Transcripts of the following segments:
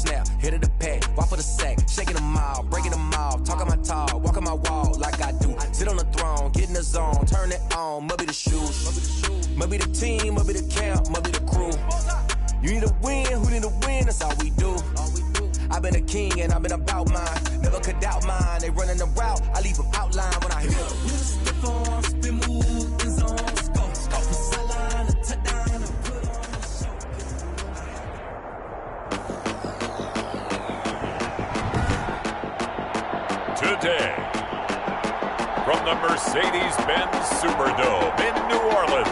snap, hit of the pack, walk for the sack, shaking them all, breaking them all, talking my talk, walking my wall like I do. Sit on the throne, get in the zone, turn it on, must be the shoes, must be the team, must be the camp, must be the crew. You need to win, who need to win, that's all we do. I've been a king and I've been about mine, never could doubt mine. They running the route, I leave them outline when I hear them. We just stiff on, spin move, in zone, let's go. Go from sideline to touchdown and put on the show. Today, from the Mercedes-Benz Superdome in New Orleans,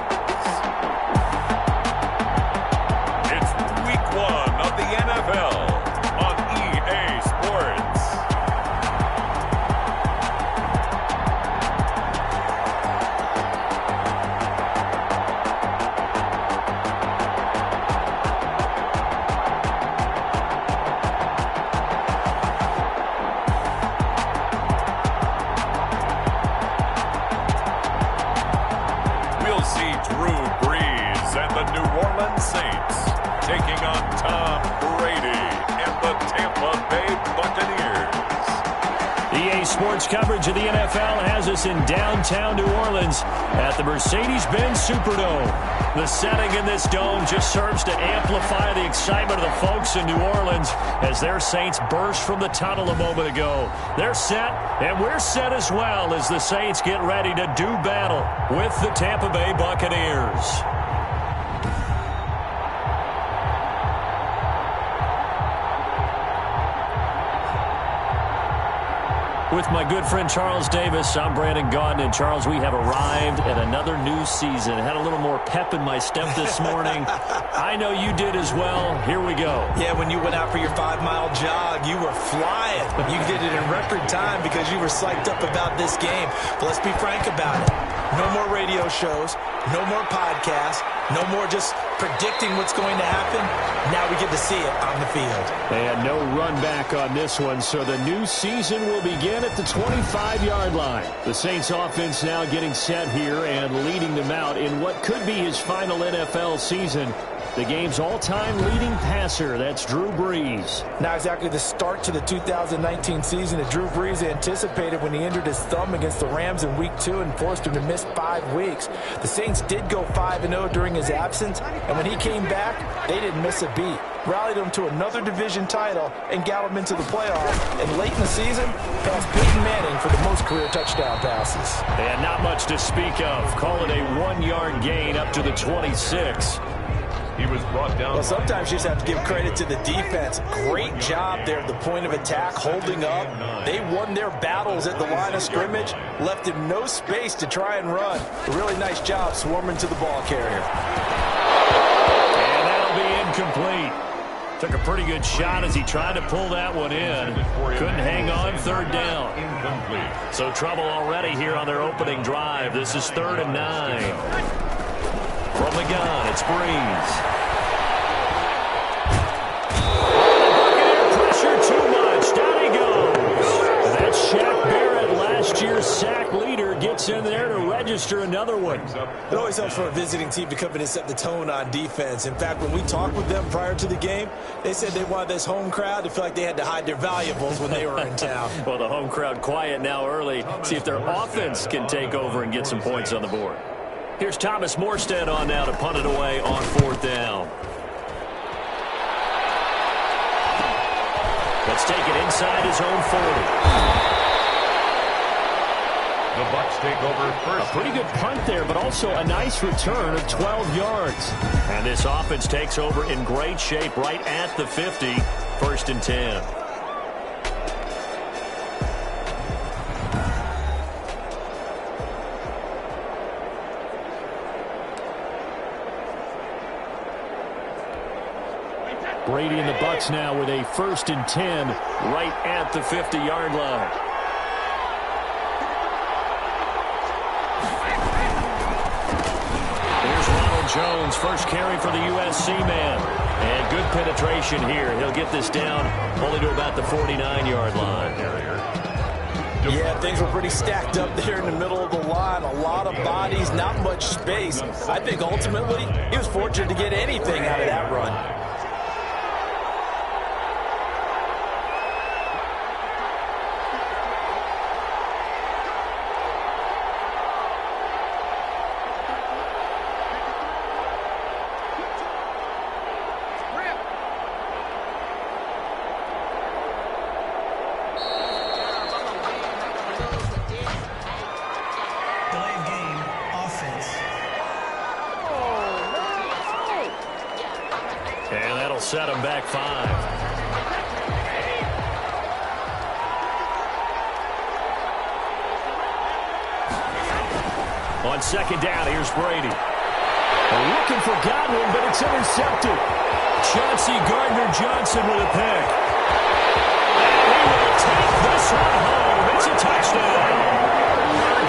it's Week 1 of the NFL on EA Sports. We'll see Drew Brees and the New Orleans Saints taking on Tom Brady and the Tampa Bay Buccaneers. EA Sports coverage of the NFL has us in downtown New Orleans at the Mercedes-Benz Superdome. The setting in this dome just serves to amplify the excitement of the folks in New Orleans as their Saints burst from the tunnel a moment ago. They're set, and we're set as well as the Saints get ready to do battle with the Tampa Bay Buccaneers. With my good friend Charles Davis, I'm Brandon Gaudin. And Charles, we have arrived at another new season. Had a little more pep in my step this morning. I know you did as well. Here we go. Yeah, when you went out for your 5-mile jog, you were flying. You did it in record time because you were psyched up about this game. But let's be frank about it. No more radio shows, no more podcasts, no more just predicting what's going to happen. Now we get to see it on the field. And no run back on this one, so the new season will begin at the 25-yard line. The Saints offense now getting set here and leading them out in what could be his final NFL season. The game's all-time leading passer, that's Drew Brees. Not exactly the start to the 2019 season that Drew Brees anticipated when he injured his thumb against the Rams in Week 2 and forced him to miss 5 weeks. The Saints did go 5-0 during his absence, and when he came back, they didn't miss a beat. Rallied him to another division title and got him into the playoffs. And late in the season, passed Peyton Manning for the most career touchdown passes. And not much to speak of. Call it a 1-yard gain up to the 26. He was brought down. Well, sometimes you just have to give credit to the defense. Great job there at the point of attack, holding up. They won their battles at the line of scrimmage, left him no space to try and run. A really nice job swarming to the ball carrier. And that'll be incomplete. Took a pretty good shot as he tried to pull that one in. Couldn't hang on, third down. So trouble already here on their opening drive. This is 3rd and 9. From the gun, it's Brees. Pressure too much. Down he goes. That's Shaq Barrett, last year's sack leader, gets in there to register another one. It always helps for a visiting team to come in and set the tone on defense. In fact, when we talked with them prior to the game, they said they wanted this home crowd to feel like they had to hide their valuables when they were in town. Well, the home crowd quiet now early. See if their offense can take over and get some points on the board. Here's Thomas Morstead on now to punt it away on 4th down. Let's take it inside his own 40. The Bucks take over first. A pretty good punt there, but also a nice return of 12 yards. And this offense takes over in great shape right at the 50. 1st and 10. Brady and the Bucks now with a 1st and 10 right at the 50-yard line. Here's Ronald Jones, first carry for the USC man. And good penetration here. He'll get this down only to about the 49-yard line. Yeah, things were pretty stacked up there in the middle of the line. A lot of bodies, not much space. I think ultimately he was fortunate to get anything out of that run. And that'll set him back 5. On second down, here's Brady. Looking for Godwin, but it's intercepted. Chauncey Gardner-Johnson with a pick. And he will take this one home. It's a touchdown.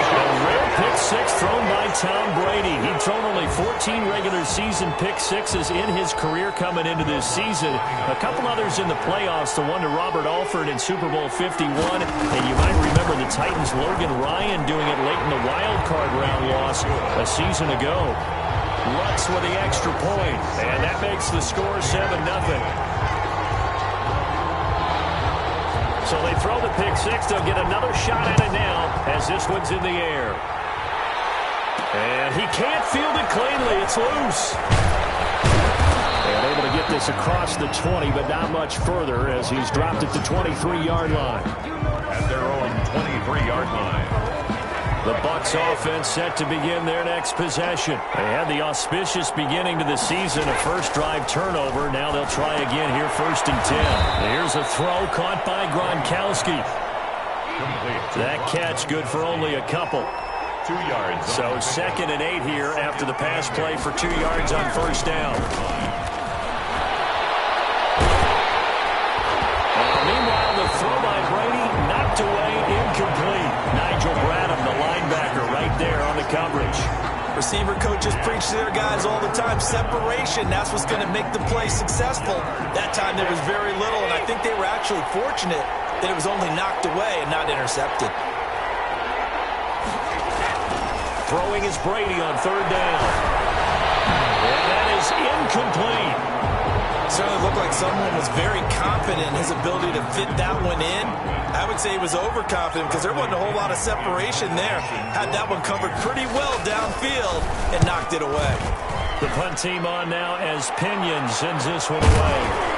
A rare pick six thrown by Tom Brady. He'd thrown only 14 regular season pick sixes in his career coming into this season. A couple others in the playoffs, the one to Robert Alford in Super Bowl 51. And you might remember the Titans' Logan Ryan doing it late in the wild card round loss a season ago. Lutz with the extra point, and that makes the score 7-0. So they throw the pick six. They'll get another shot at it now as this one's in the air. And he can't field it cleanly. It's loose. And able to get this across the 20, but not much further as he's dropped it to 23-yard line. At their own 23-yard line. The Bucks offense set to begin their next possession. They had the auspicious beginning to the season, a first drive turnover. Now they'll try again here, 1st and 10. Here's a throw caught by Gronkowski. That catch good for only a couple. 2 yards. So 2nd and 8 here after the pass play for 2 yards on first down. Meanwhile, the throw by Brady knocked away, incomplete. Nigel Bradham, the linebacker, right there on the coverage. Receiver coaches preach to their guys all the time. Separation, that's what's going to make the play successful. That time there was very little, and I think they were actually fortunate that it was only knocked away and not intercepted. Throwing is Brady on 3rd down. And that is incomplete. Certainly looked like someone was very confident in his ability to fit that one in. I would say he was overconfident because there wasn't a whole lot of separation there. Had that one covered pretty well downfield and knocked it away. The punt team on now as Pinion sends this one away.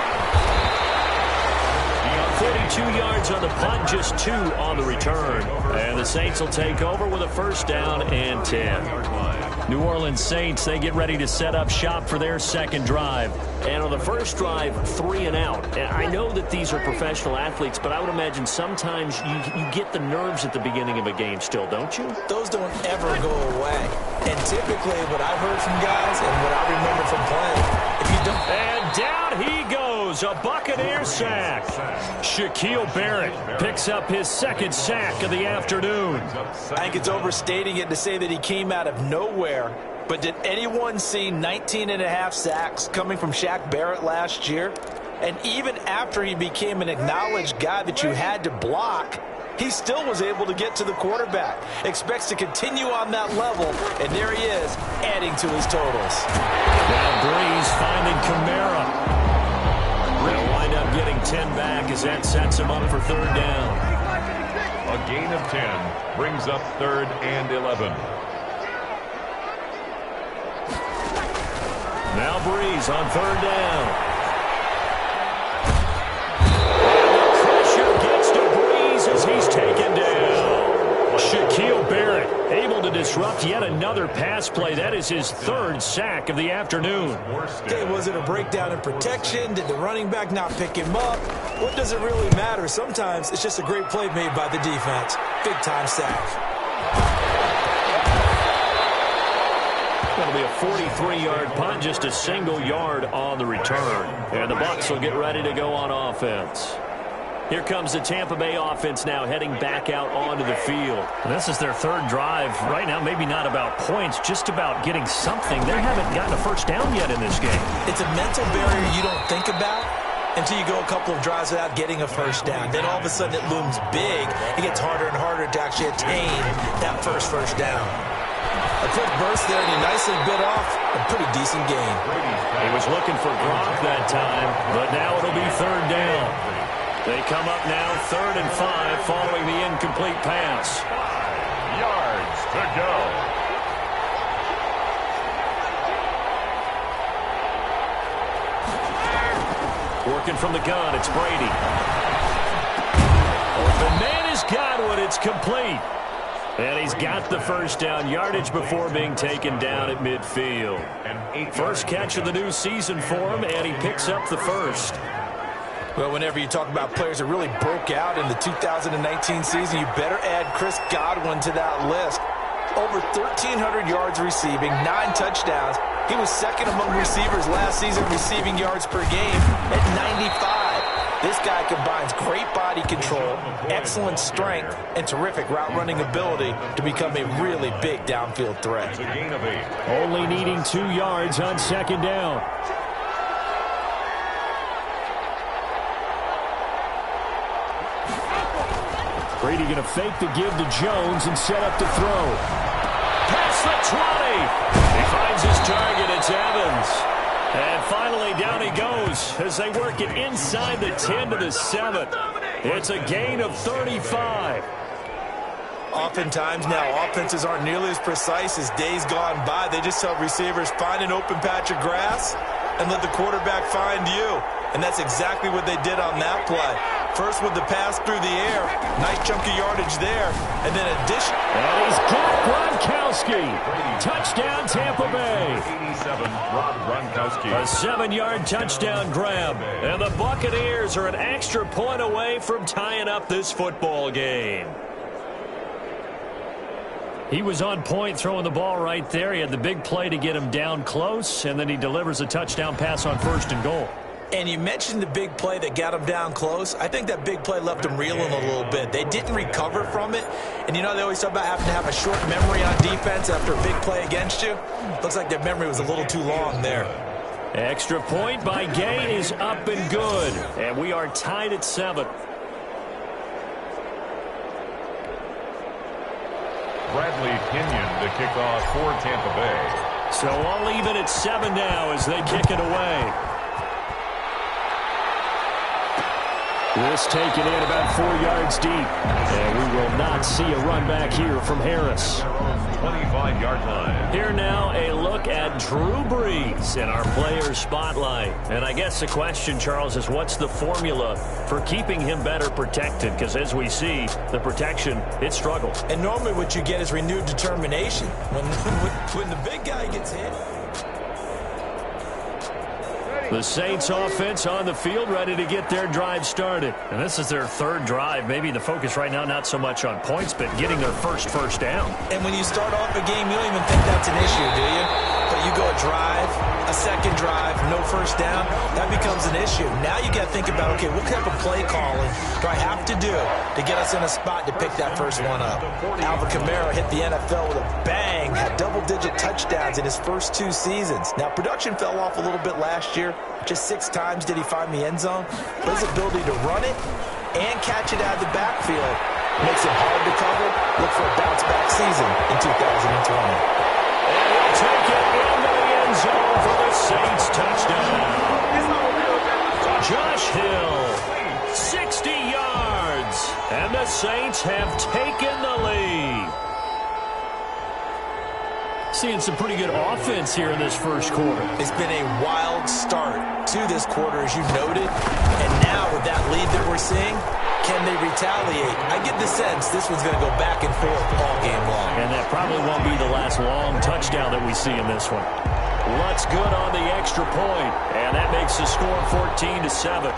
42 yards on the punt, just 2 on the return. And the Saints will take over with a 1st down and 10. New Orleans Saints, they get ready to set up shop for their second drive. And on the first drive, 3 and out. And I know that these are professional athletes, but I would imagine sometimes you get the nerves at the beginning of a game still, don't you? Those don't ever go away. And typically what I've heard from guys and what I remember from playing, if you don't... And down he goes, a Buccaneer sack. Shaquille Barrett picks up his 2nd sack of the afternoon. I think it's overstating it to say that he came out of nowhere. But did anyone see 19.5 sacks coming from Shaq Barrett last year? And even after he became an acknowledged guy that you had to block, he still was able to get to the quarterback. Expects to continue on that level, and there he is, adding to his totals. Now Breeze finding Kamara. They'll wind up getting 10 back as that sets him up for 3rd down. A gain of 10 brings up 3rd and 11. Now Breeze on 3rd down. As he's taken down. Shaquille Barrett able to disrupt yet another pass play. That is his 3rd sack of the afternoon. Okay, was it a breakdown in protection? Did the running back not pick him up? What does it really matter? Sometimes it's just a great play made by the defense. Big-time sack. That'll be a 43-yard punt, just a single yard on the return. And the Bucks will get ready to go on offense. Here comes the Tampa Bay offense now heading back out onto the field. And this is their 3rd drive. Right now, maybe not about points, just about getting something. They haven't gotten a 1st down yet in this game. It's a mental barrier you don't think about until you go a couple of drives without getting a 1st down. Then all of a sudden it looms big. It gets harder and harder to actually attain that first down. A quick burst there, and he nicely bit off a pretty decent gain. He was looking for Gronk that time, but now it'll be 3rd down. They come up now 3rd and 5 following the incomplete pass. 5 yards to go. Working from the gun, it's Brady. Open man is Godwin. It's complete. And he's got the first down yardage before being taken down at midfield. First catch of the new season for him, and he picks up the first. Well, whenever you talk about players that really broke out in the 2019 season, you better add Chris Godwin to that list. Over 1,300 yards receiving, 9 touchdowns. He was second among receivers last season receiving yards per game at 95. This guy combines great body control, excellent strength, and terrific route running ability to become a really big downfield threat. Only needing 2 yards on second down. Brady going to fake the give to Jones and set up to throw. Past the 20. He finds his target. It's Evans. And finally, down he goes as they work it inside the 10 to the 7. It's a gain of 35. Oftentimes now, offenses aren't nearly as precise as days gone by. They just tell receivers, find an open patch of grass and let the quarterback find you. And that's exactly what they did on that play. First with the pass through the air. Nice chunky yardage there. And then addition. And he's got Gronkowski. Touchdown, Tampa Bay. 87, Rob Gronkowski. A 7-yard touchdown grab. And the Buccaneers are an extra point away from tying up this football game. He was on point throwing the ball right there. He had the big play to get him down close, and then he delivers a touchdown pass on 1st and goal. And you mentioned the big play that got him down close. I think that big play left him reeling a little bit. They didn't recover from it. And you know they always talk about having to have a short memory on defense after a big play against you. Looks like their memory was a little too long there. Extra point by Gay is up and good. And we are tied at 7. Bradley Pinion to kick off for Tampa Bay. So all even at 7 now as they kick it away. This taken in about 4 yards deep. And we will not see a run back here from Harris. 25-yard line. Here now, a look at Drew Brees in our player spotlight. And I guess the question, Charles, is what's the formula for keeping him better protected? Because as we see, the protection, it struggled. And normally what you get is renewed determination. When the big guy gets hit. The Saints offense on the field, ready to get their drive started. And this is their 3rd drive. Maybe the focus right now not so much on points, but getting their first down. And when you start off a game, you don't even think that's an issue, do you? But you go a drive, a second drive, no first down, that becomes an issue. Now you got to think about, okay, what type of play calling do I have to do to get us in a spot to pick that first one up? Alvin Kamara hit the NFL with a bang, had double-digit touchdowns in his first 2 seasons. Now, production fell off a little bit last year. Just 6 times did he find the end zone. But his ability to run it and catch it out of the backfield makes it hard to cover. Look for a bounce-back season in 2020. And he'll take it into the end zone for the Saints touchdown. Josh Hill, 60 yards. And the Saints have taken the lead. Seeing some pretty good offense here in this first quarter. It's been a wild start to this quarter, as you noted. And now with that lead that we're seeing, can they retaliate? I get the sense this one's going to go back and forth all game long. And that probably won't be the last long touchdown that we see in this one. Looks good on the extra point. And that makes the score 14-7.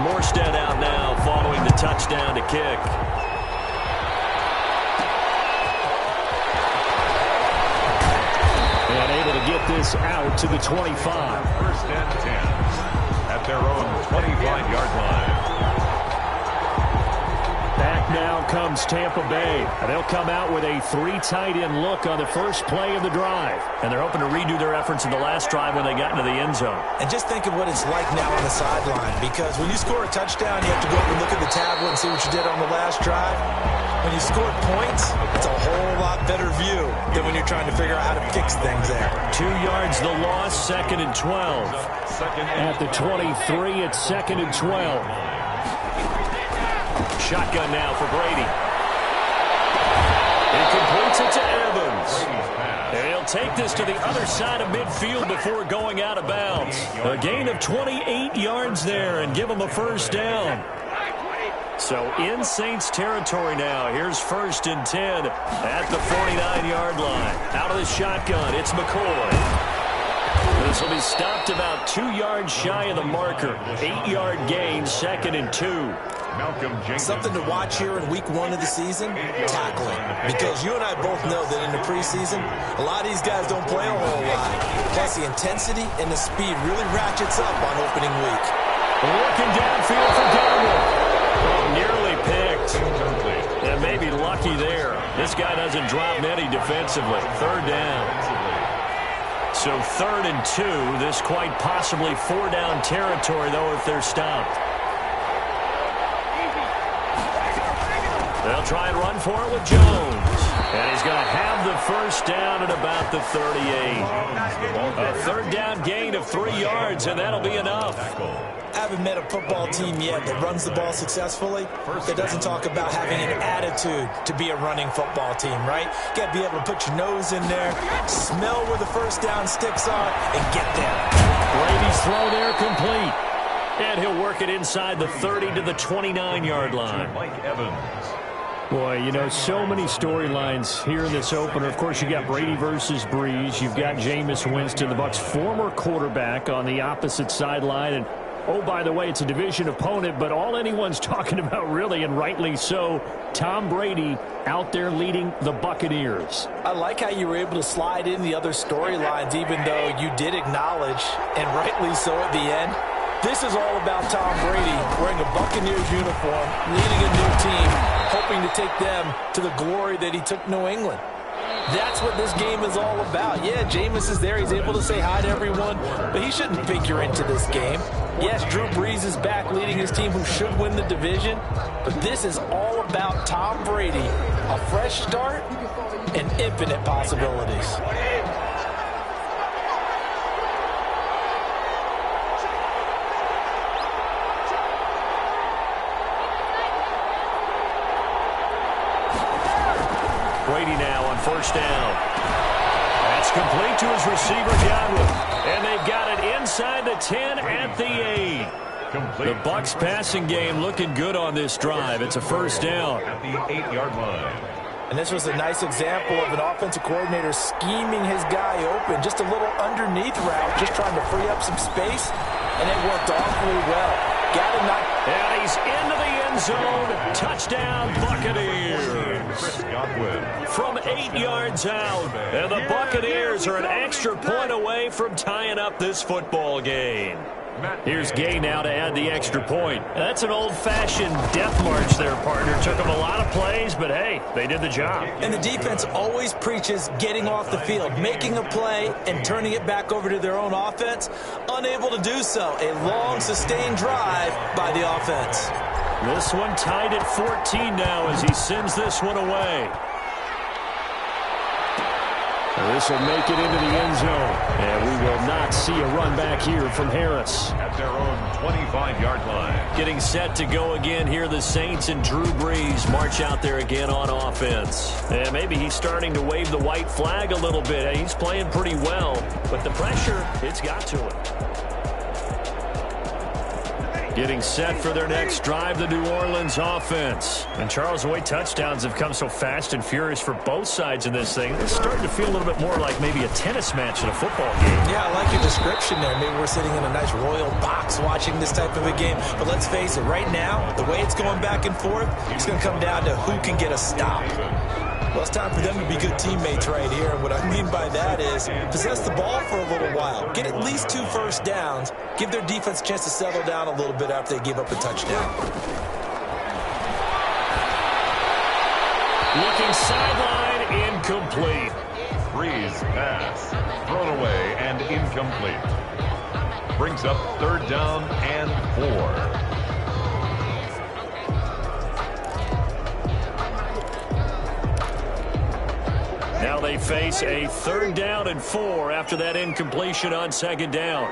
Morstead out now following the touchdown to kick. To get this out to the 25. 1st and 10 at their own 25-yard line. Back now comes Tampa Bay. They'll come out with a 3 tight end look on the first play of the drive. And they're hoping to redo their efforts in the last drive when they got into the end zone. And just think of what it's like now on the sideline. Because when you score a touchdown, you have to go up and look at the tablet and see what you did on the last drive. When you score points, it's a whole lot better view than when you're trying to figure out how to fix things there. 2 yards the loss, 2nd and 12. At the 23, it's 2nd and 12. Shotgun now for Brady. He completes it to Evans. And he'll take this to the other side of midfield before going out of bounds. A gain of 28 yards there and give him a first down. So in Saints territory now. Here's 1st and 10 at the 49-yard line. Out of the shotgun, it's McCoy. This will be stopped about 2 yards shy of the marker. 8-yard gain, 2nd and 2. Something to watch here in week 1 of the season, tackling. Because you and I both know that in the preseason, a lot of these guys don't play a whole lot. Plus the intensity and the speed really ratchets up on opening week. Looking downfield for Godwin. Oh, nearly picked. And maybe lucky there. This guy doesn't drop many defensively. 3rd down. So 3rd and 2. This quite possibly 4-down territory, though, if they're stopped. They'll try and run for it with Jones. And he's going to have the 1st down at about the 38. A 3rd down gain of 3 yards, and that'll be enough. I haven't met a football team yet that runs the ball successfully that doesn't talk about having an attitude to be a running football team, right? You got to be able to put your nose in there, smell where the 1st down sticks are, and get there. Brady's throw there complete. And he'll work it inside the 30 to the 29-yard line. Mike Evans. Boy, you know, so many storylines here in this opener. Of course, you got Brady versus Breeze. You've got Jameis Winston, the Bucs' former quarterback, on the opposite sideline. And, oh, by the way, it's a division opponent, but all anyone's talking about really, and rightly so, Tom Brady out there leading the Buccaneers. I like how you were able to slide in the other storylines, even though you did acknowledge, and rightly so at the end, this is all about Tom Brady wearing a Buccaneers uniform, leading a new team, hoping to take them to the glory that he took New England. That's what this game is all about. Yeah, Jameis is there. He's able to say hi to everyone, but he shouldn't figure into this game. Yes, Drew Brees is back leading his team who should win the division, but this is all about Tom Brady, a fresh start and infinite possibilities. Brady now on 1st down. That's complete to his receiver, Godwin. And they've got it inside the 10 at the 8. The Bucs passing game looking good on this drive. It's a 1st down. At the 8-yard line. And this was a nice example of an offensive coordinator scheming his guy open. Just a little underneath route, just trying to free up some space. And it worked awfully well. Got him not. And he's into the end zone. Touchdown, Buccaneers. Chris Godwin. From 8 yards out. And the Buccaneers are an extra point away from tying up this football game. Here's Gay now to add the extra point. That's an old-fashioned death march there, partner. Took them a lot of plays, but hey, they did the job. And the defense always preaches getting off the field, making a play, and turning it back over to their own offense. Unable to do so. A long, sustained drive by the offense. This one tied at 14 now as he sends this one away. This will make it into the end zone. And we will not see a run back here from Harris. At their own 25-yard line. Getting set to go again here, the Saints and Drew Brees march out there again on offense. And maybe he's starting to wave the white flag a little bit. He's playing pretty well, but the pressure, it's got to him. Getting set for their next drive, the New Orleans offense. And Charles, the way touchdowns have come so fast and furious for both sides in this thing, it's starting to feel a little bit more like maybe a tennis match in a football game. Yeah, I like your description there. Maybe we're sitting in a nice royal box watching this type of a game. But let's face it, right now, the way it's going back and forth, it's going to come down to who can get a stop. Well, it's time for them to be good teammates right here. And what I mean by that is possess the ball for a little while. Get at least 2 first downs. Give their defense a chance to settle down a little bit after they give up a touchdown. Looking sideline, incomplete. Breeze pass. Thrown away and incomplete. Brings up 3rd down and 4. Now they face a 3rd down and 4 after that incompletion on 2nd down.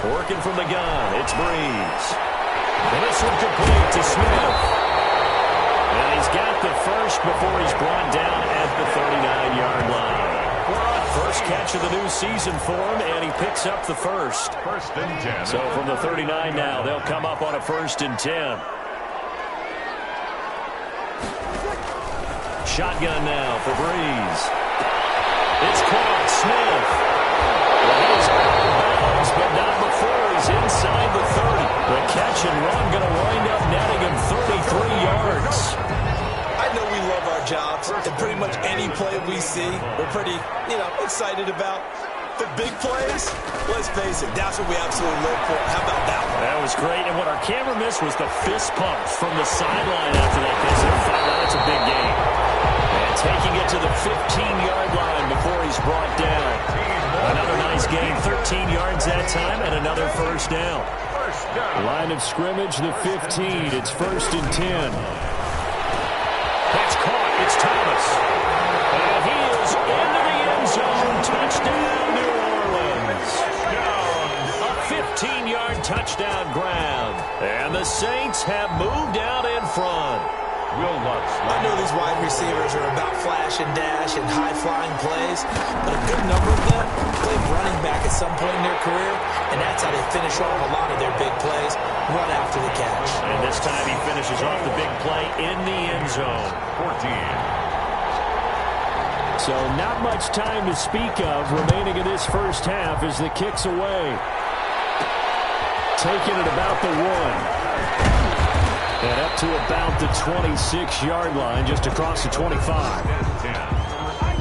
Working from the gun, it's Breeze. And this one complete to Smith. And he's got the first before he's brought down at the 39-yard line. For a First catch of the new season for him, and he picks up the first. First and 10. So from the 39 now, they'll come up on a 1st and 10. Shotgun now for Breeze. It's caught. Smith. Well, he is out of bounds, but not before he's inside the 30. The catch and run going to wind up netting him 33 yards. I know we love our jobs, and pretty much any play we see, we're pretty, excited about. The big plays, let's face it, that's what we absolutely live for. How about that one? That was great, and what our camera missed was the fist pump from the sideline after that pass. That's a big game. And taking it to the 15-yard line before he's brought down. Another nice game, 13 yards that time, and another first down. Line of scrimmage, the 15. It's 1st and 10. That's caught. It's Thomas. And he is into the end zone. Touchdown, New Orleans. A 15-yard touchdown grab. And the Saints have moved out in front. I know these wide receivers are about flash and dash and high-flying plays, but a good number of them played running back at some point in their career, and that's how they finish off a lot of their big plays, run after the catch. And this time he finishes off the big play in the end zone. 14. So not much time to speak of remaining in this first half as the kick's away. Taking it about the 1. And up to about the 26-yard line, just across the 25. 10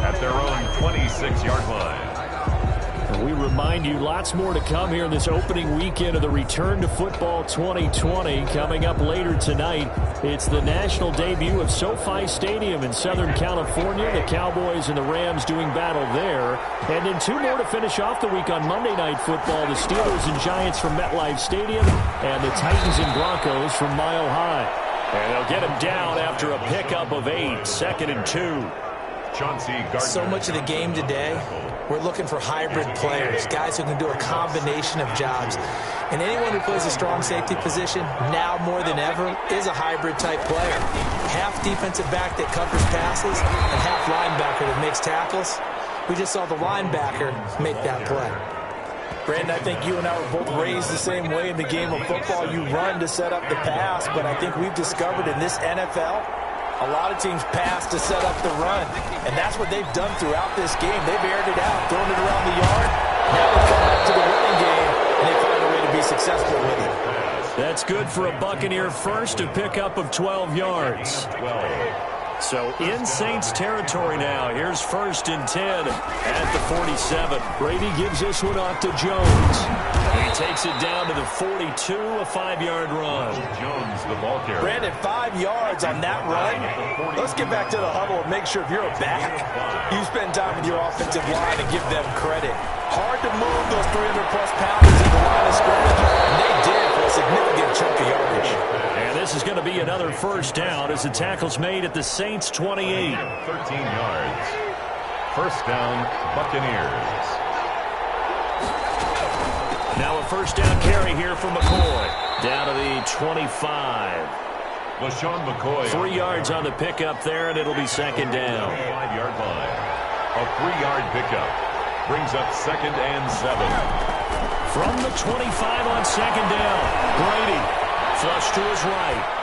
at their own 26-yard line. And we remind you, lots more to come here in this opening weekend of the Return to Football 2020. Coming up later tonight, it's the national debut of SoFi Stadium in Southern California. The Cowboys and the Rams doing battle there. And then 2 more to finish off the week on Monday Night Football. The Steelers and Giants from MetLife Stadium and the Titans and Broncos from Mile High. And they'll get him down after a pickup of 8, 2nd and 2. So much of the game today, we're looking for hybrid players, guys who can do a combination of jobs. And anyone who plays a strong safety position, now more than ever, is a hybrid-type player. Half defensive back that covers passes and half linebacker that makes tackles. We just saw the linebacker make that play. Brandon, I think you and I were both raised the same way in the game of football. You run to set up the pass, but I think we've discovered in this NFL, a lot of teams pass to set up the run, and that's what they've done throughout this game. They've aired it out, thrown it around the yard. Now they come back to the winning game, and they find a way to be successful with it. That's good for a Buccaneer first, a pickup of 12 yards. So in Saints territory now. Here's 1st and 10 at the 47. Brady gives this one off to Jones. He takes it down to the 42, a 5-yard run. Jones, the ball carrier. Brandon, 5 yards on that run. Let's get back to the huddle and make sure if you're a back, you spend time with your offensive line and give them credit. Hard to move those 300-plus pounders in the line of scrimmage, and they did for a significant chunk of yardage. And this is going to be another first down as the tackle's made at the Saints 28. 13 yards. First down, Buccaneers. Now a first down carry here for McCoy. Down to the 25. LaShawn McCoy. 3 yards on the pickup there, and it'll be 2nd down. 5-yard line. A 3-yard pickup. Brings up 2nd and 7. From the 25 on 2nd down. Brady. Flush to his right.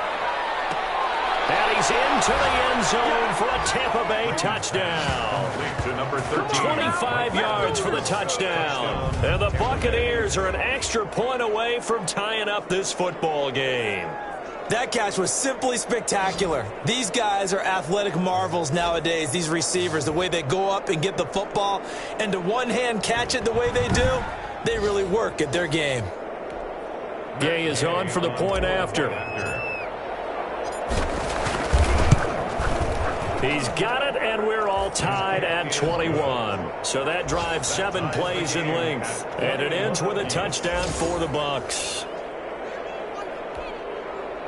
And he's into the end zone for a Tampa Bay touchdown. To number 13. 25 yards for the touchdown. And the Buccaneers are an extra point away from tying up this football game. That catch was simply spectacular. These guys are athletic marvels nowadays, these receivers, the way they go up and get the football, and to one-hand catch it the way they do, they really work at their game. Gay is on for the point after. He's got it, and we're all tied at 21. So that drives 7 plays in length, and it ends with a touchdown for the Bucks.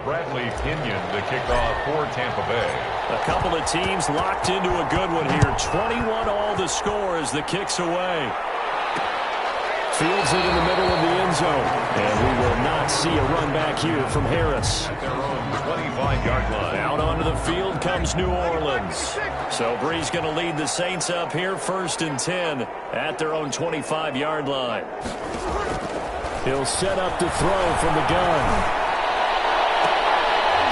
Bradley Pinion, the kickoff for Tampa Bay. A couple of teams locked into a good one here. 21 all the score as the kick's away. Fields it in the middle of the end zone. And we will not see a run back here from Harris. At their own 25-yard line. Out onto the field comes New Orleans. So Brees going to lead the Saints up here 1st and 10 at their own 25-yard line. He'll set up to throw from the gun.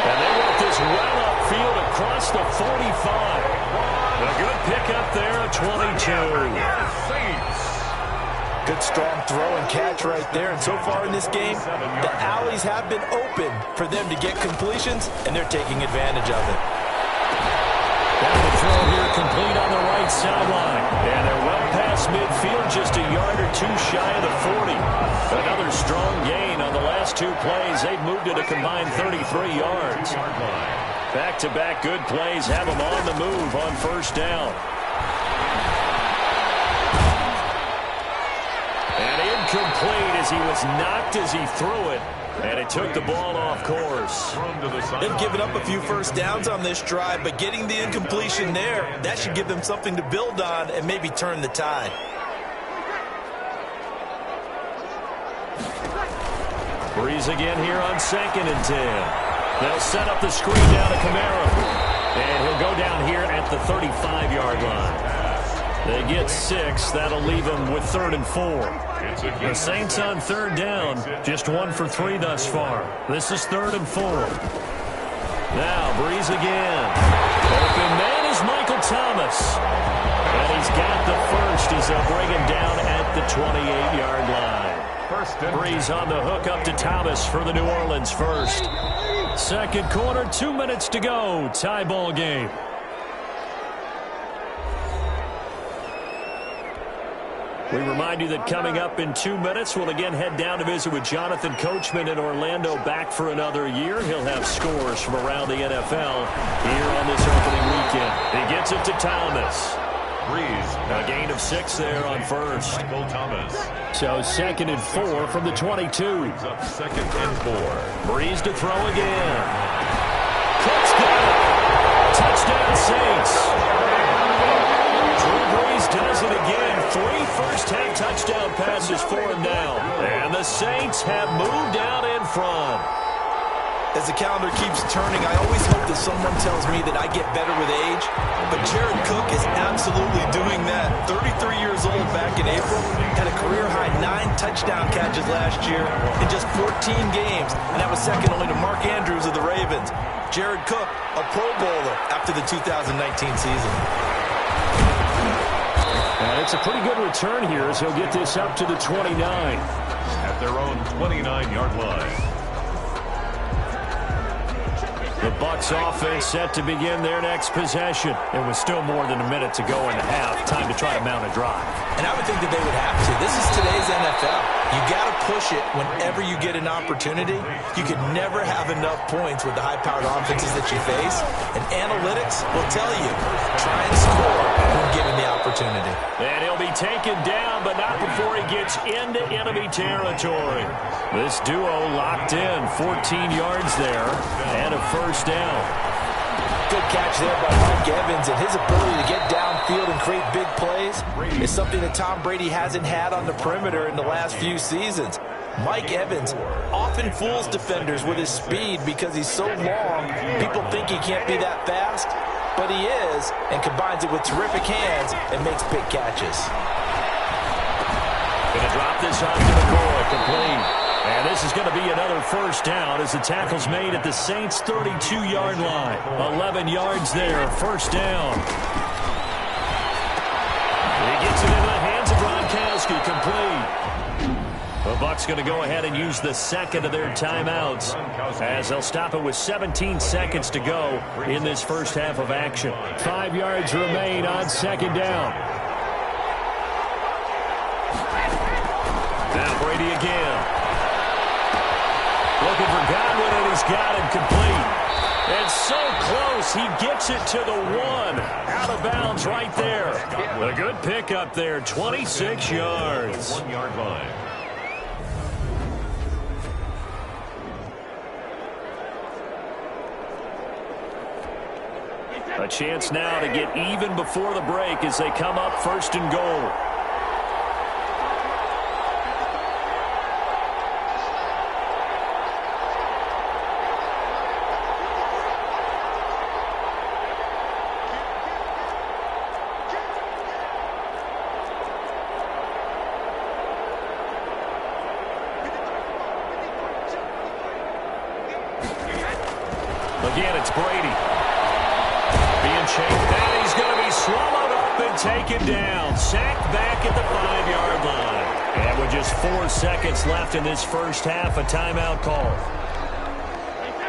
And they want this well upfield across the 45. A good pickup there at 22. Good strong throw and catch right there. And so far in this game, the alleys have been open for them to get completions, and they're taking advantage of it. Down the throw here, complete on the right sideline. And they're well past midfield, just a yard or two shy of the 40. Another strong gain on the last 2 plays. They've moved it a combined 33 yards. Back-to-back good plays have them on the move on 1st down. And incomplete as he was knocked as he threw it. And it took the ball off course. They've given up a few first downs on this drive, but getting the incompletion there, that should give them something to build on and maybe turn the tide. Brees again here on 2nd and 10. They'll set up the screen down to Kamara. And he'll go down here at the 35-yard line. They get 6. That'll leave them with 3rd and 4. The Saints on 3rd down. Just 1 for 3 thus far. This is 3rd and 4. Now Brees again. Open man is Michael Thomas. And he's got the first as they'll bring him down at the 28-yard line. Brees on the hook up to Thomas for the New Orleans first. 2nd quarter, 2 minutes to go. Tie ball game. We remind you that coming up in 2 minutes, we'll again head down to visit with Jonathan Coachman in Orlando, back for another year. He'll have scores from around the NFL here on this opening weekend. He gets it to Thomas. Brees. A gain of 6 there on first. Michael Thomas. So 2nd and 4 from the 22. Brings up 2nd and 4. Brees to throw again. Cook's got it. Touchdown Saints. Brees does it again. 3 first-half touchdown passes for him now. And the Saints have moved out in front. As the calendar keeps turning, I always hope that someone tells me that I get better with age. But Jared Cook is absolutely doing that. 33 years old back in April. Had a career-high 9 touchdown catches last year in just 14 games. And that was second only to Mark Andrews of the Ravens. Jared Cook, a Pro Bowler after the 2019 season. And it's a pretty good return here as he'll get this up to the 29. At their own 29-yard line. The Bucks offense set to begin their next possession. It was still more than a minute to go in the half. Time to try to mount a drive. And I would think that they would have to. This is today's NFL. You got to push it whenever you get an opportunity. You can never have enough points with the high-powered offenses that you face. And analytics will tell you, try and score when given the opportunity. And he'll be taken down, but not before he gets into enemy territory. This duo locked in, 14 yards there, and a first down. Good catch there by Mike Evans, and his ability to get downfield and create big plays is something that Tom Brady hasn't had on the perimeter in the last few seasons. Mike Evans often fools defenders with his speed because he's so long. People think he can't be that fast, but he is, and combines it with terrific hands and makes big catches. Going to drop this off to the goal, complete. And this is going to be another first down as the tackle's made at the Saints' 32-yard line. 11 yards there, first down. He gets it into the hands of Gronkowski, complete. The Bucks going to go ahead and use the second of their timeouts as they'll stop it with 17 seconds to go in this first half of action. 5 yards remain on second down. Now Brady again. Looking for Godwin, and he's got him complete. And so close, he gets it to the 1. Out of bounds right there. A good pickup there, 26 yards. 1-yard line. A chance now to get even before the break as they come up first and goal. Again, it's Brady. Being chased, and he's going to be swallowed up and taken down. Sacked back at the 5-yard line. And with just 4 seconds left in this first half, a timeout call.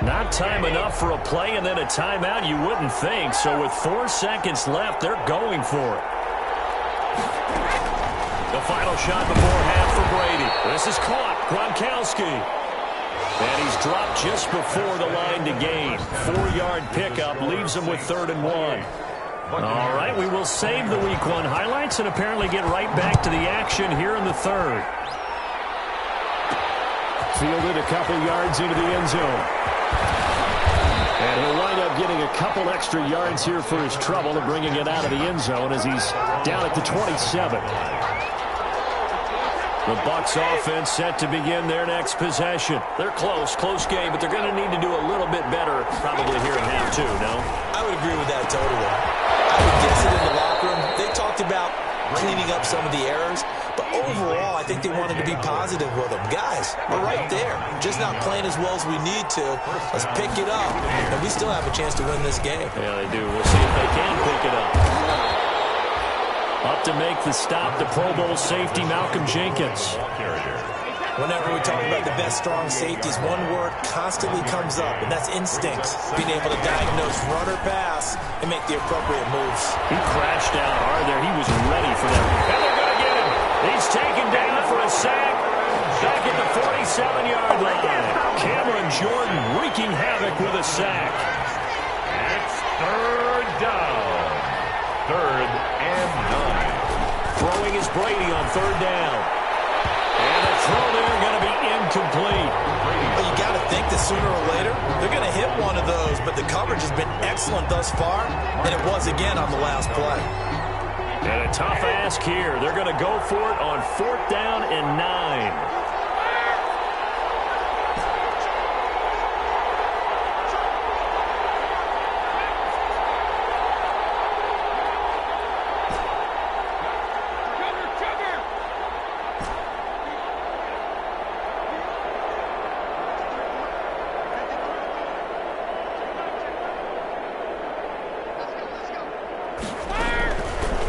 Not time enough for a play and then a timeout, you wouldn't think. So with 4 seconds left, they're going for it. The final shot before half for Brady. This is caught. Gronkowski. And he's dropped just before the line to gain. 4-yard pickup leaves him with 3rd and 1. All right, we will save the Week 1 highlights and apparently get right back to the action here in the 3rd. Fielded a couple yards into the end zone. And he'll wind up getting a couple extra yards here for his trouble and bringing it out of the end zone as he's down at the 27. The Bucks offense set to begin their next possession. They're close game, but they're going to need to do a little bit better probably here in half 2, no? I would agree with that totally. I would guess it in the locker room. They talked about cleaning up some of the errors, but overall, I think they wanted to be positive with them. Guys, we're right there. Just not playing as well as we need to. Let's pick it up, and we still have a chance to win this game. Yeah, they do. We'll see if they can pick it up. Up to make the stop, the Pro Bowl safety, Malcolm Jenkins. Whenever we talk about the best strong safeties, one word constantly comes up, and that's instincts. Being able to diagnose run or pass and make the appropriate moves. He crashed down hard there. He was ready for that. And they're going to get him. He's taken down for a sack. Back at the 47-yard line. Cameron Jordan wreaking havoc with a sack. It's 3rd down. 3rd and 9. Throwing is Brady on 3rd down. And the throw there going to be incomplete. Well, you got to think that sooner or later they're going to hit one of those, but the coverage has been excellent thus far, and it was again on the last play. And a tough ask here. They're going to go for it on 4th down and 9.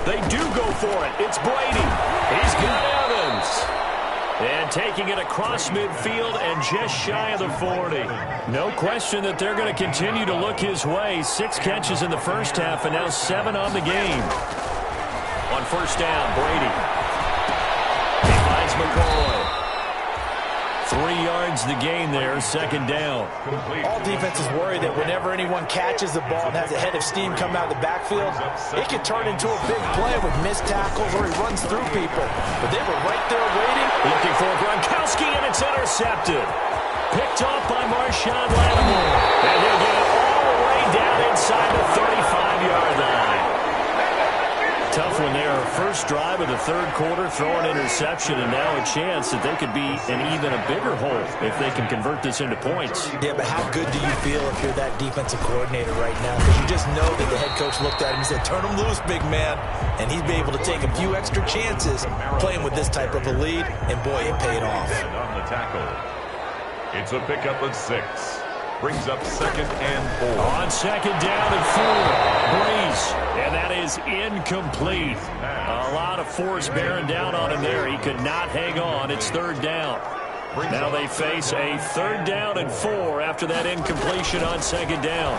They do go for it. It's Brady. He's got Evans. And taking it across midfield and just shy of the 40. No question that they're going to continue to look his way. 6 catches in the first half and now 7 on the game. On 1st down, Brady. He finds McCoy. 3 yards the gain there, 2nd down. All defenses worry that whenever anyone catches the ball and has a head of steam come out of the backfield, it can turn into a big play with missed tackles or he runs through people. But they were right there waiting. Looking for Gronkowski, and it's intercepted. Picked off by Marshawn Lattimore. And he'll get it all the way down inside the 35-yard line. Tough when they are first drive of the 3rd quarter, throw an interception, and now a chance that they could be in even a bigger hole if they can convert this into points. Yeah, but how good do you feel if you're that defensive coordinator right now? Because you just know that the head coach looked at him and said, turn him loose, big man. And he'd be able to take a few extra chances playing with this type of a lead, and boy, it paid off. On the tackle. It's a pickup of 6. Brings up 2nd and 4. On 2nd down and 4. Breeze. And that is incomplete. A lot of force bearing down on him there. He could not hang on. It's 3rd down. Now they face a 3rd down and 4 after that incompletion on 2nd down.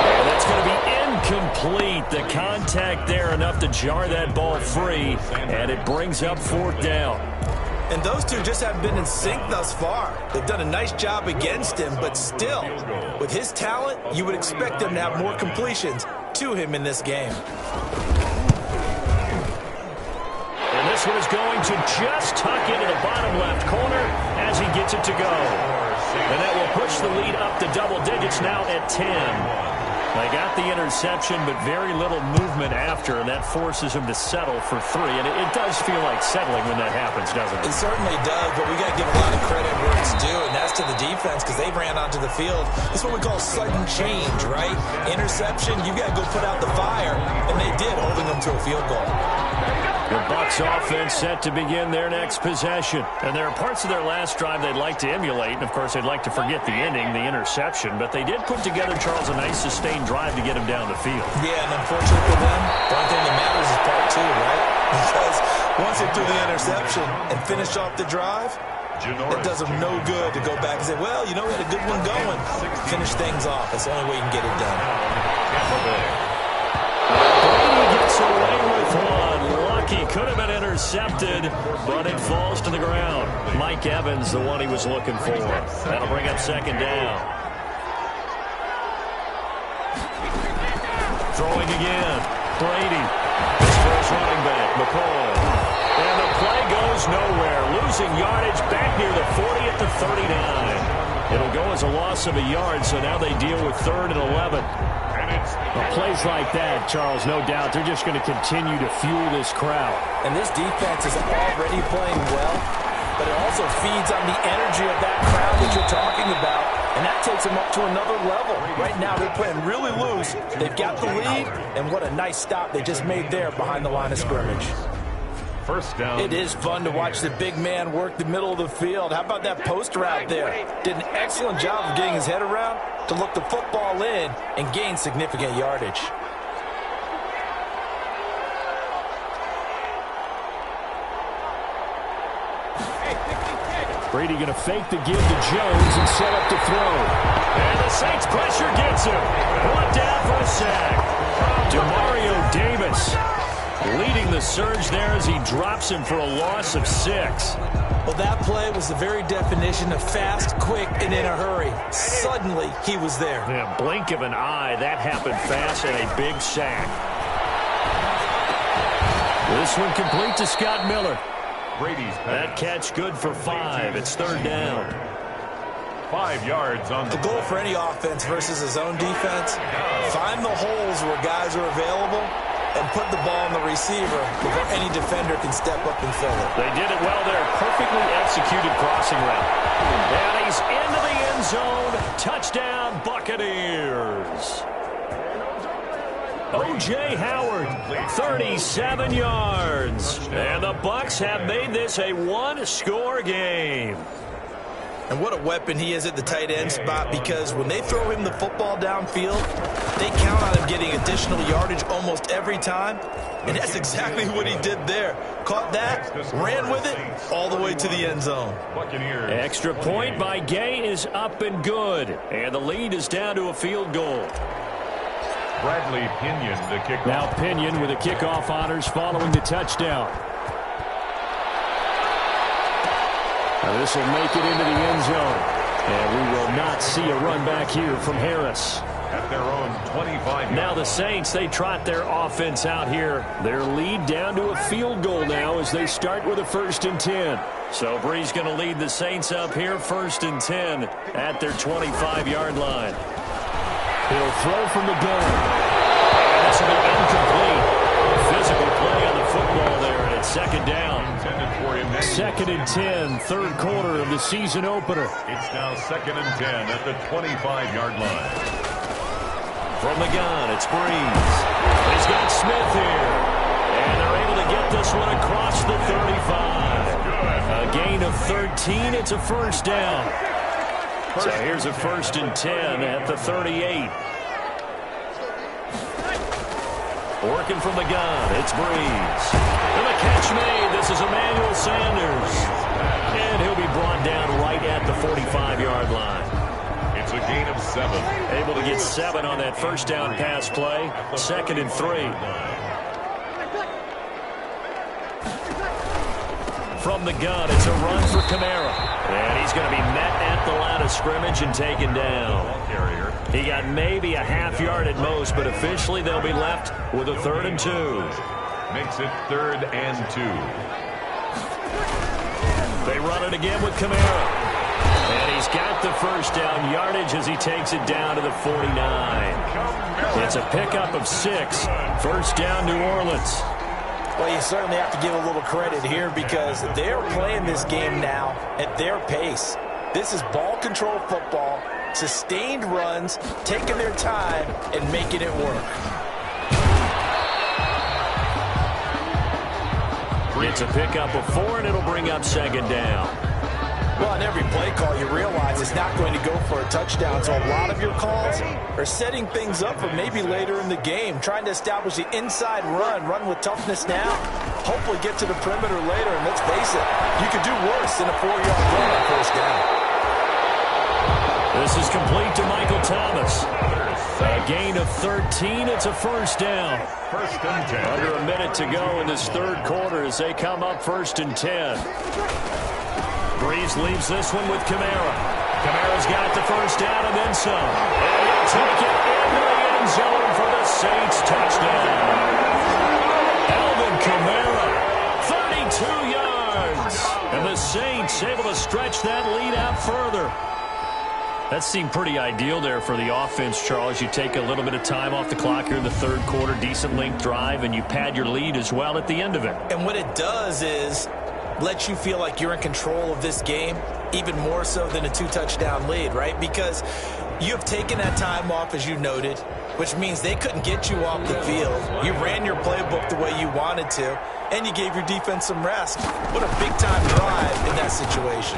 And that's going to be incomplete. The contact there enough to jar that ball free. And it brings up 4th down. And those two just haven't been in sync thus far. They've done a nice job against him, but still, with his talent, you would expect them to have more completions to him in this game. And this one is going to just tuck into the bottom left corner as he gets it to go. And that will push the lead up to double digits now at 10. They got the interception, but very little movement after, and that forces him to settle for 3. And it does feel like settling when that happens, doesn't it? It certainly does, but we got to give a lot of credit where it's due, and that's to the defense because they ran onto the field. It's what we call sudden change, right? Interception, you got to go put out the fire, and they did, holding them to a field goal. The Bucks offense set to begin their next possession. And there are parts of their last drive they'd like to emulate. And, of course, they'd like to forget the ending, the interception. But they did put together, Charles, a nice sustained drive to get him down the field. Yeah, and unfortunately for them, the only thing that matters is part two, right? Because once they threw the interception and finished off the drive, it does them no good to go back and say, well, you know, we had a good one going. Finish things off. That's the only way you can get it done. Brady gets away with one. Lucky, could have been intercepted, but it falls to the ground. Mike Evans, the one he was looking for. That'll bring up second down. Throwing again. Brady. This for his running back, McCoy. And the play goes nowhere. Losing yardage back near the 40 at the 39. It'll go as a loss of a yard, so now they deal with 3rd and 11. Well, plays like that, Charles, no doubt, they're just going to continue to fuel this crowd. And this defense is already playing well, but it also feeds on the energy of that crowd that you're talking about, and that takes them up to another level. Right now, they're playing really loose. They've got the lead, and what a nice stop they just made there behind the line of scrimmage. First down. It is fun to watch the big man work the middle of the field. How about that post route there? Did an excellent job of getting his head around to look the football in and gain significant yardage. Brady going to fake the give to Jones and set up to throw. And the Saints pressure gets him. Brought down for a sack. Demario Davis leading the surge there as he drops him for a loss of 6. Well, that play was the very definition of fast, quick, and in a hurry. Suddenly, he was there. Yeah, blink of an eye, that happened fast and a big sack. This one complete to Scott Miller. Brady's That catch good for 5. It's 3rd down. 5 yards on The goal for any offense versus his own defense, find the holes where guys are available and put the ball on the receiver before any defender can step up and fill it. They did it well there. Perfectly executed crossing route. And he's into the end zone. Touchdown, Buccaneers. O.J. Howard, 37 yards. And the Bucks have made this a one-score game. And what a weapon he is at the tight end spot, because when they throw him the football downfield, they count on him getting additional yardage almost every time. And that's exactly what he did there. Caught that, ran with it, all the way to the end zone. Buccaneers. Extra point by Gay is up and good. And the lead is down to a field goal. Bradley Pinion to kick Now off. Pinion with the kickoff honors following the touchdown. Now this will make it into the end zone. And we will not see a run back here from Harris. At their own 25. Now the Saints, they trot their offense out here. Their lead down to a field goal now as they start with a 1st and 10. So Bree's going to lead the Saints up here 1st and 10 at their 25-yard line. He'll throw from the gun. And this will be incomplete. Physical play on the football there, and it's 2nd down. 2nd and 10, 3rd quarter of the season opener. It's now 2nd and 10 at the 25-yard line. From the gun, it's Breeze. He's got Smith here. And they're able to get this one across the 35. A gain of 13. It's a 1st down. So here's a 1st and 10 at the 38. Working from the gun, it's Breeze. And the catch made. This is Emmanuel Sanders. And he'll be brought down right at the 45-yard line. It's a gain of 7. Able to get 7 on that 1st down pass play. 2nd and 3. From the gun, it's a run for Kamara. And he's going to be met at the line of scrimmage and taken down. He got maybe a half yard at most, but officially they'll be left with a 3rd and 2. Makes it 3rd and 2. They run it again with Kamara. And he's got the 1st down yardage as he takes it down to the 49. It's a pickup of 6. 1st down, New Orleans. Well, you certainly have to give a little credit here because they're playing this game now at their pace. This is ball control football, sustained runs, taking their time and making it work. It's a pickup of 4, and it'll bring up second down. Well, on every play call, you realize it's not going to go for a touchdown, so a lot of your calls are setting things up for maybe later in the game, trying to establish the inside run with toughness now, hopefully get to the perimeter later, and let's face it, you could do worse than a 4-yard run on first down. This is complete to Michael Thomas. A gain of 13. It's a first down. First and 10. Under a minute to go in this third quarter as they come up first and 10. Breeze leaves this one with Kamara. Kamara's got the first down and then some. And he'll take it into the end zone for the Saints touchdown. Alvin Kamara, 32 yards. And the Saints able to stretch that lead out further. That seemed pretty ideal there for the offense, Charles. You take a little bit of time off the clock here in the third quarter, decent length drive, and you pad your lead as well at the end of it. And what it does is let you feel like you're in control of this game, even more so than a 2-touchdown lead, right? Because you have taken that time off, as you noted, which means they couldn't get you off the field. You ran your playbook the way you wanted to, and you gave your defense some rest. What a big-time drive in that situation.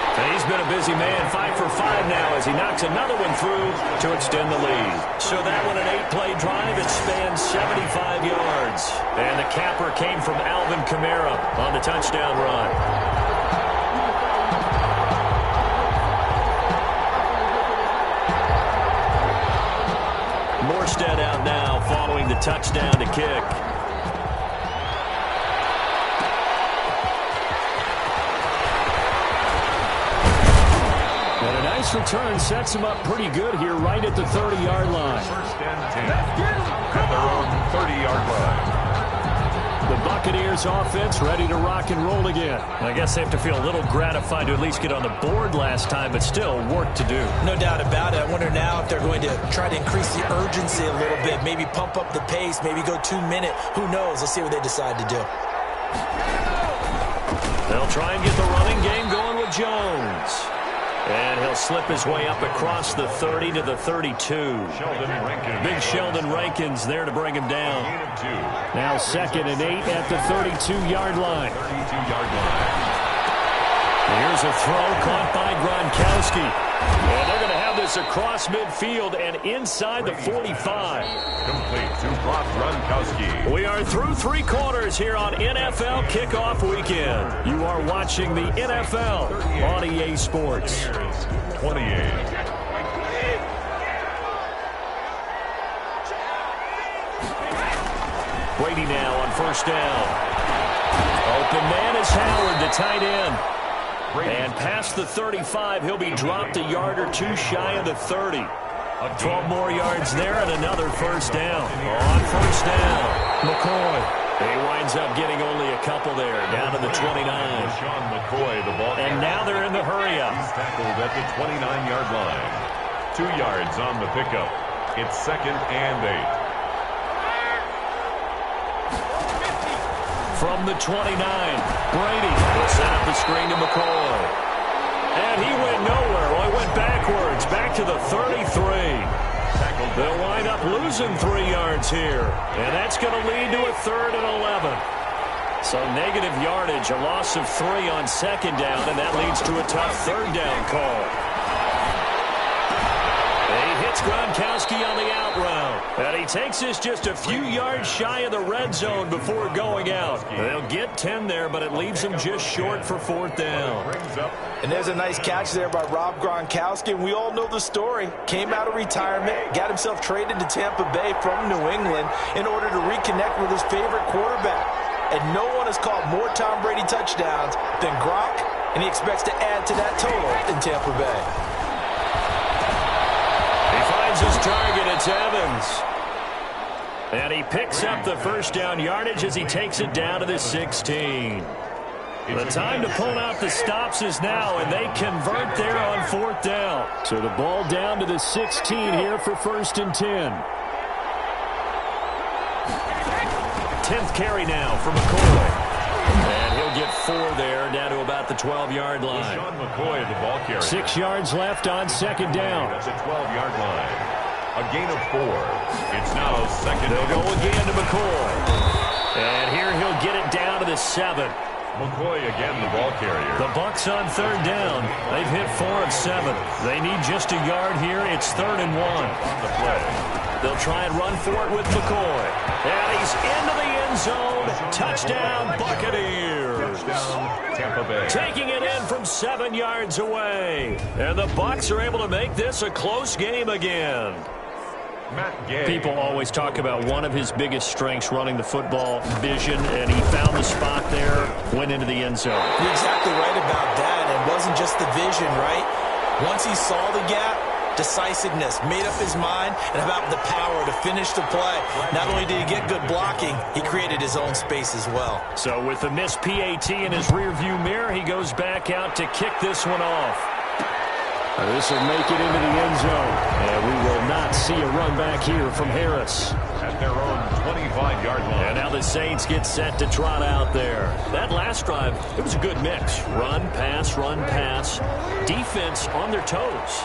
And he's been a busy man, 5 for 5 now as he knocks another one through to extend the lead. So that one an 8-play drive. It spans 75 yards. And the capper came from Alvin Kamara on the touchdown run. Morstead out now following the touchdown to kick. Nice return sets him up pretty good here right at the 30-yard line. First and 10 at their own 30-yard line. The Buccaneers offense ready to rock and roll again. I guess they have to feel a little gratified to at least get on the board last time, but still work to do. No doubt about it. I wonder now if they're going to try to increase the urgency a little bit, maybe pump up the pace, maybe go 2-minute. Who knows? Let's see what they decide to do. They'll try and get the running game going with Jones. And he'll slip his way up across the 30 to the 32. Big Sheldon Rankins there to bring him down. Now 2nd and 8 at the 32-yard line. Here's a throw caught by Gronkowski. And they're going to have this across midfield and inside the 45. Complete to Gronkowski. We are through 3 quarters here on NFL Kickoff Weekend. You are watching the NFL on EA Sports. 28. Brady now on first down. Open man is Howard, the tight end. And past the 35, he'll be dropped a yard or 2 shy of the 30. 12 more yards there and another first down. On first down, McCoy. He winds up getting only a couple there, down to the 29. Sean McCoy, the ball. And now they're in the hurry-up. He's tackled at the 29-yard line. 2 yards on the pickup. It's 2nd and 8. From the 29, Brady will set up the screen to McCoy. And he went nowhere. Well, he went backwards, back to the 33. They'll wind up losing 3 yards here. And that's going to lead to a 3rd and 11. So negative yardage, a loss of 3 on 2nd down, and that leads to a tough 3rd down call. He hits Gronkowski on the out route. And he takes this just a few yards shy of the red zone before going out. They'll get 10 there, but it leaves them just short for 4th down. And there's a nice catch there by Rob Gronkowski. And we all know the story. Came out of retirement, got himself traded to Tampa Bay from New England in order to reconnect with his favorite quarterback. And no one has caught more Tom Brady touchdowns than Gronk, and he expects to add to that total in Tampa Bay. He finds his target. It's Evans. And he picks up the first down yardage as he takes it down to the 16. The time to pull out the stops is now, and they convert there on 4th down. So the ball down to the 16 here for 1st and 10. 10th carry now for McCoy. And he'll get 4 there, down to about the 12-yard line. Sean McCoy, the ball carrier. 6 yards left on 2nd down. That's a 12-yard line. A gain of 4. It's now 2nd. They'll go again to McCoy. And here he'll get it it down to the 7. McCoy again, the ball carrier. The Bucks on 3rd down. They've hit 4 of 7. They need just a yard here. It's 3rd and 1. On the play. They'll try and run for it with McCoy. And he's into the end zone. Touchdown, Buccaneers. Touchdown, Tampa Bay. Taking it in from 7 yards away. And the Bucks are able to make this a close game again. Matt Gay. People always talk about one of his biggest strengths, running the football, vision, and he found the spot there, went into the end zone. You're exactly right about that. It wasn't just the vision, right? Once he saw the gap, decisiveness, made up his mind, and about the power to finish the play. Not only did he get good blocking, he created his own space as well. So with the missed PAT in his rearview mirror, he goes back out to kick this one off. This will make it into the end zone. And we will not see a run back here from Harris. At their own 25-yard line. And now the Saints get set to trot out there. That last drive, it was a good mix. Run, pass, defense on their toes.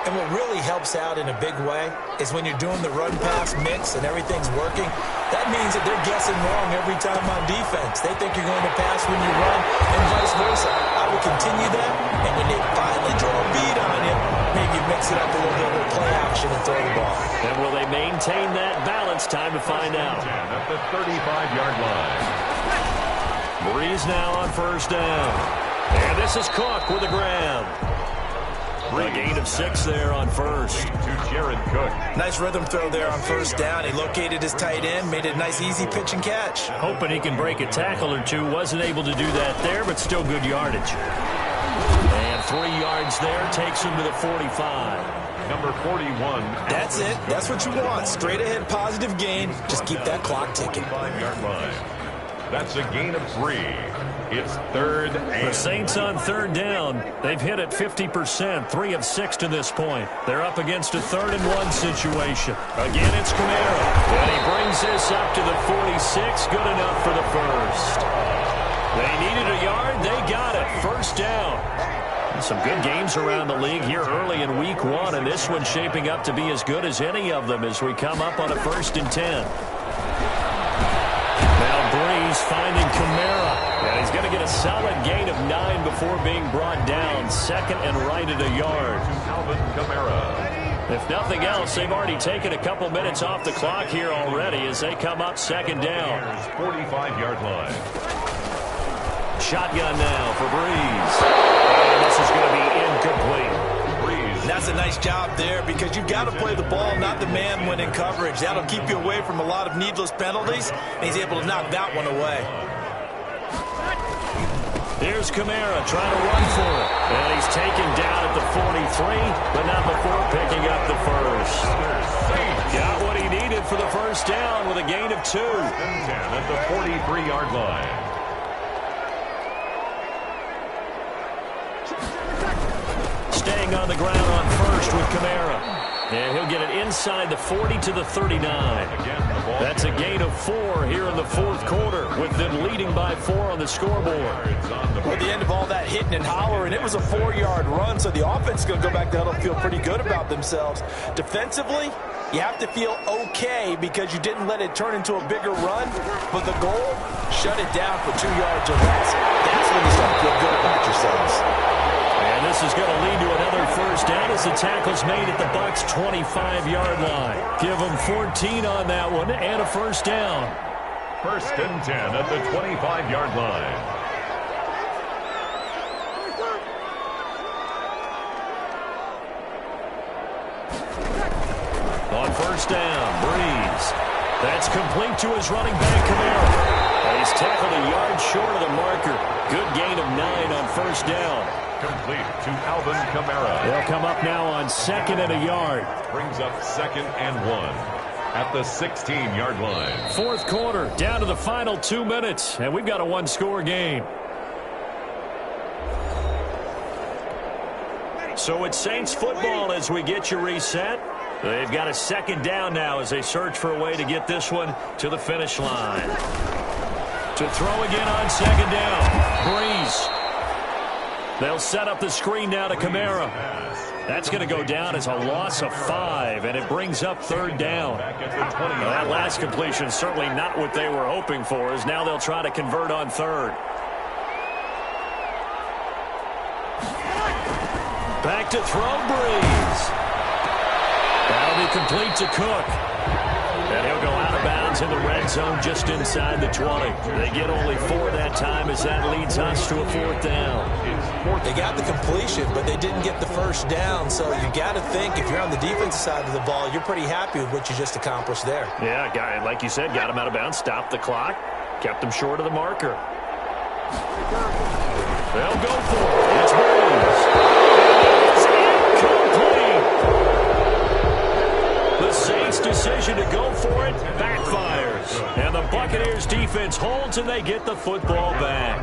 And what really helps out in a big way is when you're doing the run-pass mix and everything's working, that means that they're guessing wrong every time on defense. They think you're going to pass when you run and vice versa. I will continue that, and when they finally draw a beat on you, maybe mix it up a little bit with play action and throw the ball. And will they maintain that balance? Time to find out. At the 35-yard line. Breeze now on 1st down. And this is Cook with a grab. A gain of 6 there on 1st. To Jared Cook. Nice rhythm throw there on 1st down. He located his tight end, made it a nice easy pitch and catch. Hoping he can break a tackle or two. Wasn't able to do that there, but still good yardage. And 3 yards there takes him to the 45. Number 41. That's it. That's what you want. Straight ahead positive gain. Just keep that clock ticking. 5-yard line. That's a gain of 3. It's 3rd and... The Saints on 3rd down. They've hit it 50%, 3 of 6 to this point. They're up against a 3rd and 1 situation. Again, it's Kamara. And he brings this up to the 46. Good enough for the first. They needed a yard. They got it. 1st down. Some good games around the league here early in week 1, and this one's shaping up to be as good as any of them as we come up on a 1st and 10. Now Breeze finding Kamara, and he's going to get a solid gain of 9 before being brought down. 2nd and right at a yard. Alvin Kamara. If nothing else, they've already taken a couple minutes off the clock here already as they come up 2nd down. 45-yard line. Shotgun now for Breeze. And this is going to be incomplete. That's a nice job there because you've got to play the ball, not the man when in coverage. That'll keep you away from a lot of needless penalties, and he's able to knock that one away. Here's Kamara trying to run for it. And he's taken down at the 43, but not before picking up the first. Got what he needed for the 1st down with a gain of 2. At the 43-yard line. Staying on the ground on 1st with Kamara. And he'll get it inside the 40 to the 39. That's a gain of 4 here in the 4th quarter, with them leading by 4 on the scoreboard. At the end of all that hitting and hollering, it was a 4-yard run, so the offense is going to go back to huddle and feel pretty good about themselves. Defensively, you have to feel okay because you didn't let it turn into a bigger run, but the goal, shut it down for 2 yards or less. That's when you start to feel good about yourselves. And this is going to lead to another 1st down as the tackle's made at the Bucks' 25-yard line. Give them 14 on that one and a 1st down. 1st and 10 at the 25-yard line. On 1st down, Breeze. That's complete to his running back, Kamara. He's tackled a yard short of the marker. Good gain of 9 on 1st down. Complete to Alvin Kamara. They'll come up now on 2nd and a yard. Brings up 2nd and 1 at the 16-yard line. 4th quarter, down to the final 2 minutes, and we've got a 1-score game. So it's Saints football as we get you reset. They've got a 2nd down now as they search for a way to get this one to the finish line. To throw again on 2nd down, Breeze. They'll set up the screen now to Kamara. That's going to go down as a loss of 5, and it brings up 3rd down. That last completion certainly not what they were hoping for, as now they'll try to convert on 3rd. Back to throw, Breeze. That'll be complete to Cook. And he'll go out of bounds in the red zone just inside the 20. They get only 4 that time as that leads us to a 4th down. They got the completion, but they didn't get the 1st down. So you got to think if you're on the defensive side of the ball, you're pretty happy with what you just accomplished there. Yeah, like you said, got him out of bounds, stopped the clock, kept him short of the marker. They'll go for it. It's Breeze. It's incomplete. The Saints' decision to go for it backfires. And the Buccaneers defense holds and they get the football back.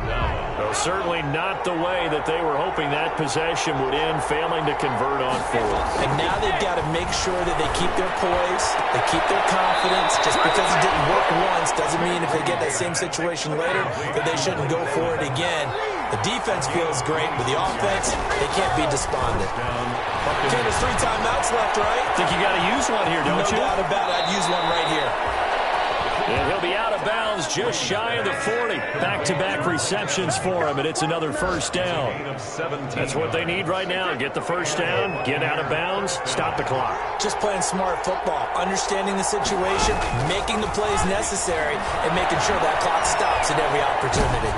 Well, certainly not the way that they were hoping that possession would end, failing to convert on 4th. And now they've got to make sure that they keep their poise, they keep their confidence. Just because it didn't work once doesn't mean if they get that same situation later that they shouldn't go for it again. The defense feels great, but the offense, they can't be despondent. Okay, there's 3 timeouts left, right? Think you got to use one here, don't you? No doubt about it. I'd use one right here. And he'll be out of bounds just shy of the 40. Back-to-back receptions for him, and it's another 1st down. That's what they need right now. Get the 1st down, get out of bounds, stop the clock. Just playing smart football, understanding the situation, making the plays necessary, and making sure that clock stops at every opportunity.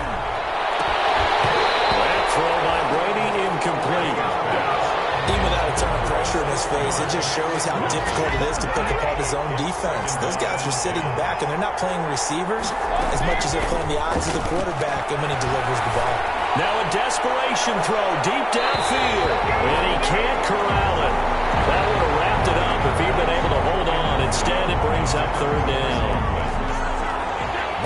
That throw by Brady, incomplete. Even without a ton of pressure in his face, it just shows how difficult it is to pick apart his own defense. Those guys are sitting back, and they're not playing receivers as much as they're playing the eyes of the quarterback and when he delivers the ball. Now a desperation throw deep downfield, and he can't corral it. That would have wrapped it up if he'd been able to hold on. Instead, it brings up 3rd down.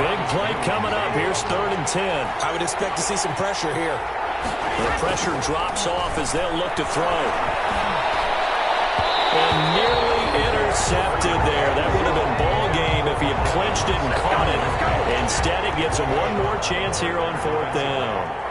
Big play coming up. Here's 3rd and 10. I would expect to see some pressure here. The pressure drops off as they'll look to throw. And nearly intercepted there. That would have been ball game if he had clinched it and caught it. Instead, it gives him one more chance here on 4th down.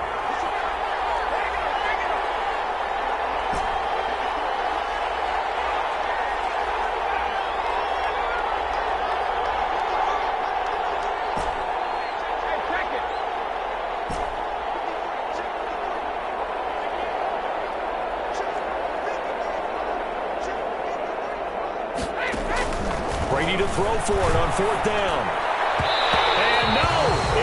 Brady to throw for it on 4th down. And no,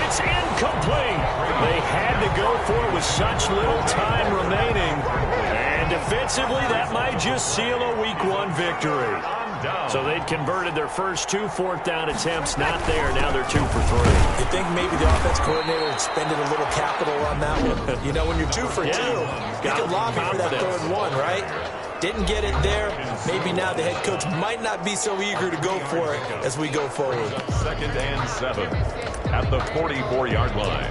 it's incomplete. They had to go for it with such little time remaining. And defensively, that might just seal a Week 1 victory. So they'd converted their first 2 4th down attempts. Not there. Now they're 2 for 3. You think maybe the offense coordinator expended a little capital on that one? You know, when you're 2 for 2, you can lobby for that 3rd one, right? Didn't get it there. Maybe now the head coach might not be so eager to go for it as we go forward. 2nd and 7 at the 44-yard line.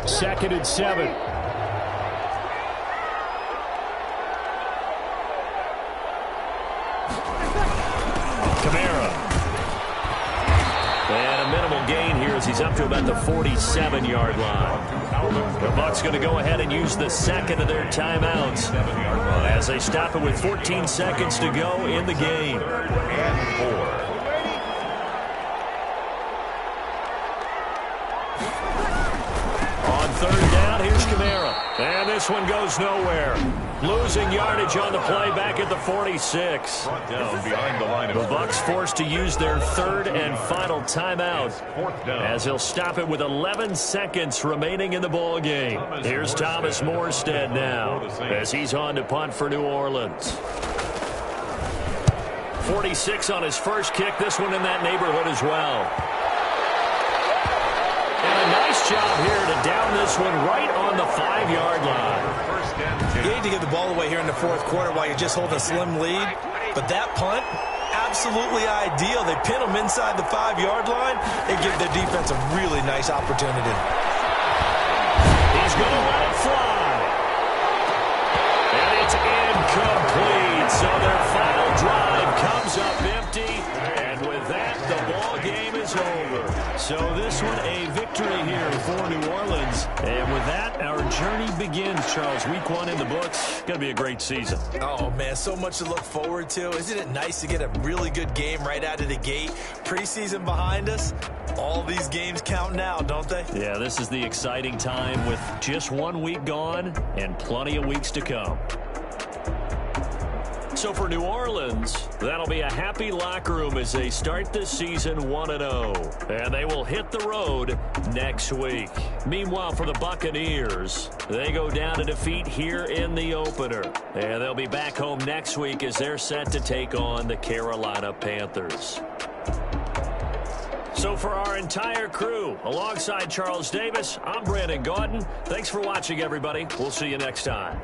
Second and 7. Kamara. And a minimal gain here as he's up to about the 47-yard line. The Bucks going to go ahead and use the second of their timeouts as they stop it with 14 seconds to go in the game. And 4. On 3rd down, here's Kamara. And this one goes nowhere. Losing yardage on the play back at the 46. Down behind the line of The Bucks forced to use their 3rd and final timeout as he'll stop it with 11 seconds remaining in the ball game. Here's Thomas Morstead now as he's on to punt for New Orleans. 46 on his first kick. This one in that neighborhood as well. And a nice job here to down this one right on the 5-yard line. You need to give the ball away here in the 4th quarter while you're just holding a slim lead. But that punt, absolutely ideal. They pin them inside the 5-yard line. They give their defense a really nice opportunity. He's going to let it fly. And it's incomplete. So their final drive comes up empty. And with that, the ball game is over. So this one a victory here for New Orleans. And with that, our journey begins, Charles. Week 1 in the books. Going to be a great season. Oh, man, so much to look forward to. Isn't it nice to get a really good game right out of the gate? Preseason behind us. All these games count now, don't they? Yeah, this is the exciting time with just 1 week gone and plenty of weeks to come. So for New Orleans, that'll be a happy locker room as they start this season 1-0. And they will hit the road next week. Meanwhile, for the Buccaneers, they go down to defeat here in the opener. And they'll be back home next week as they're set to take on the Carolina Panthers. So for our entire crew, alongside Charles Davis, I'm Brandon Gaudin. Thanks for watching, everybody. We'll see you next time.